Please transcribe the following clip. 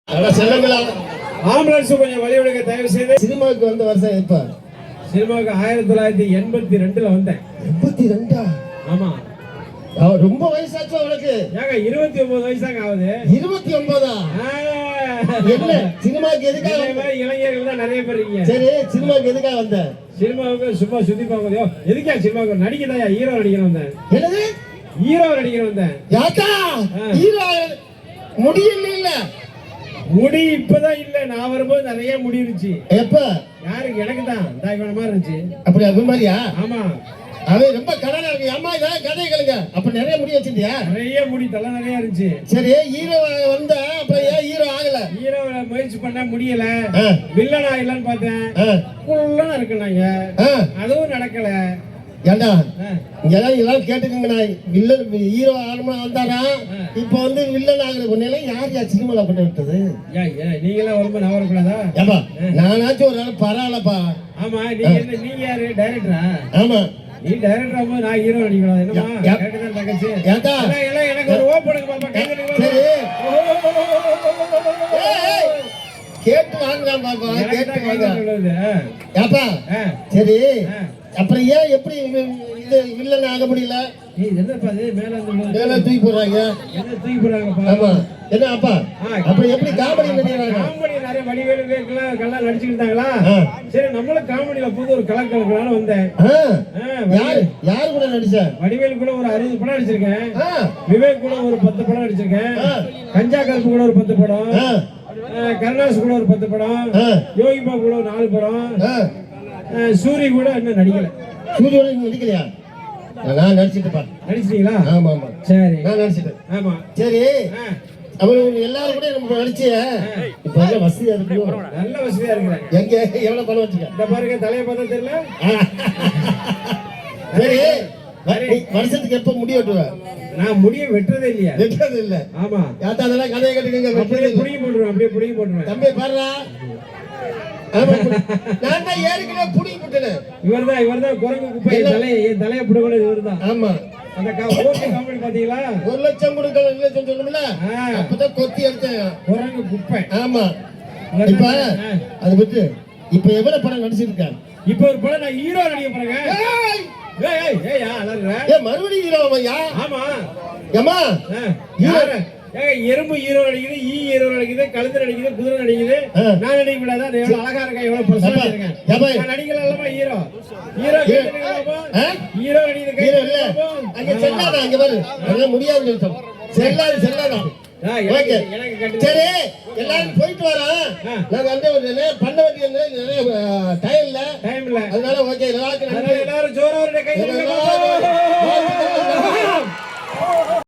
Ambulance கொஞ்சம் வழி விடுங்க தயவு செய்து. சினிமாவுக்கு வந்த வருஷம் எப்ப? சினிமாவுக்கு 1982ல வந்தேன். 82? ஆமா. ரொம்ப வயசாச்சு அவனுக்கு. ஏங்க 29 வயசாங்க ஆகுது. 29? என்ன சினிமாவுக்கு எதுக்காக? இளைஞர்கள் தான் நிறைய பேர் இருக்கீங்க. சரி, சினிமாவுக்கு எதுக்காக வந்த? சினிமாவுக்கு சும்மா சுத்தி பார்க்கலையோ. எதுக்கா சினிமாவுக்கு? நடிக்கதாயா? ஹீரோ நடிக்கணும் வந்தேன். என்னது? ஹீரோ நடிக்கணும் வந்தேன். யாத்தா ஹீரோ முடியல? இல்ல முடி இப்பதான் இல்ல, நான் வரும்போது நிறைய முடி இருந்துச்சு. எப்ப? யாருக்கு? எனக்கு தான் தாய்மான மாதிரி இருந்துச்சு. அப்படி அது மாதிரியா? ஆமா. அவன் ரொம்ப கடனா இருக்கு. அம்மா இதான் கதை கேளுங்க. அப்ப நிறைய முடி வச்சிருந்தியா? நிறைய முடி, தலை நிறைய இருந்துச்சு. சரி, ஹீரோ வந்த அப்புறம் ஏன் ஹீரோ ஆகல? ஹீரோ முயற்சி பண்ண முடியல. வில்லன் ஆகலான்னு பார்த்தேன். குள்ளனா இருக்குனாங்க, அதுவும் நடக்கல. ஏண்டா எல்லாரும் கேட்டுக்கங்க, வில்லன் ஹீரோ ஆகணுமா வந்தாரா? இப்ப வந்து வில்லன் ஆகல. உன்னையெல்லாம் யார் சினிமால பண்ண விட்டது? நீங்களாம் வரும்போது நான் வரக்கூடாதா? ஏப்பா நானாச்சும் ஒரு நாள் பரவாயில்லப்பா. ஆமா, நீங்க யாரு? டைரக்டரா? ஆமா, நீ டைரக்டர் ஆகும்போது நான் ஹீரோ நடிக்கணும். என்னமா கேட்டுதான் தங்கச்சி? எனக்கு ஒரு ஓப்பனுக்கு பாப்பா. சரி, கேட்டு வாங்கலாம் பாப்பா, கேட்டு வாங்க. ஏப்பா சரி, அப்புறம் ஏன் எப்படி இது வில்லன் ஆக முடியல? மேல தூக்கி போடுறாங்க. ஆமா, என்ன அப்பா அப்புறம் எப்படி காமெடி நடிக்கிறாங்க? காமெடி நிறைய வடிவேலு கல்லாம் நடிச்சுக்கிட்டாங்களா? சரி, நம்மளும் காமெடியில புது ஒரு கலக்கலக்கலான்னு வந்தேன். யாரு கூட நடிச்ச? வடிவேலு கூட ஒரு 60 படம் நடிச்சிருக்கேன். விவேக் கூட ஒரு 10 படம் நடிச்சிருக்கேன். கஞ்சா கருப்பு கூட ஒரு 10 படம். கருணாஸ் கூட ஒரு 10 படம். யோகி பாபு கூட ஒரு 4 படம். சூரிய கூட இன்னும் நடிக்கல. சூரிய நடிக்கலையா? நான் நடிச்சிட்டுப்பா. நடிச்சிட்டீங்களா? ஆமா ஆமா. சரி, நான் நடிச்சிட்டேன். ஆமா. சரி, அவரு எல்லாரும் கூட நம்ம நடிச்சிய இப்ப எல்லாம் வசதியா இருக்கு. நல்ல வசதியா இருக்கிறாங்க. எங்க எவ்வளவு பணம் வச்சுக்க? இந்த பாருங்க, தலையை பார்த்தா தெரியல. சரி, வருஷத்துக்கு எப்ப முடி வெட்டுவ? நான் முடிய வெட்டுறதே இல்லையா? வெட்டுறது இல்ல. ஆமா, யாத்தா அதெல்லாம் கதையை கேட்டுக்கங்க. அப்படியே புடிங்கி போட்டுருவேன், அப்படியே புடிங்கி போட்டுருவேன். தம்பி பாருடா, நான் தான் ஏற்கனவே புடிங்கி போட்டேன். இவர்தான் குரங்கு குப்பை. தலையை புடுங்கணும் இவர்தான். ஆமா, அந்த காமெடி பாத்தீங்களா? 1 லட்சம் கொடுக்க 2 லட்சம் சொல்லணும்ல, அப்பதான் கொத்தி எடுத்தேன். குரங்கு குப்பை. ஆமா. இப்ப அது விட்டு இப்ப எவ்வளவு படம் நடிச்சிருக்க? இப்ப ஒரு படம் நான் ஹீரோ நடிக்க போறேங்க. மறுபடியும் ஹீரோவையா? ஆமா. ஏமா எறும்பு ஹீரோ நடிக்குது, ஈ ஹீரோ நடிக்குது, கழுத்து நடிக்குது, குதிரை நடிக்குது. நான் நடிக்க கூடாதா? எவ்வளவு அழகா இருக்கேன், எவ்வளவு பர்சனலா இருக்கேன். நான் நடிக்கலாம். ஹீரோ ஹீரோ ஹீரோ நடிக்குது. ஹீரோ இல்ல, அங்க செல்லாதா? அங்க பாரு, அதெல்லாம் முடியாது. செல்லாதா? சரி, எல்லாரும் போயிட்டு வரோம். நாங்க வந்து பண்ண வேண்டிய டைம் இல்ல, அதனால ஓகே.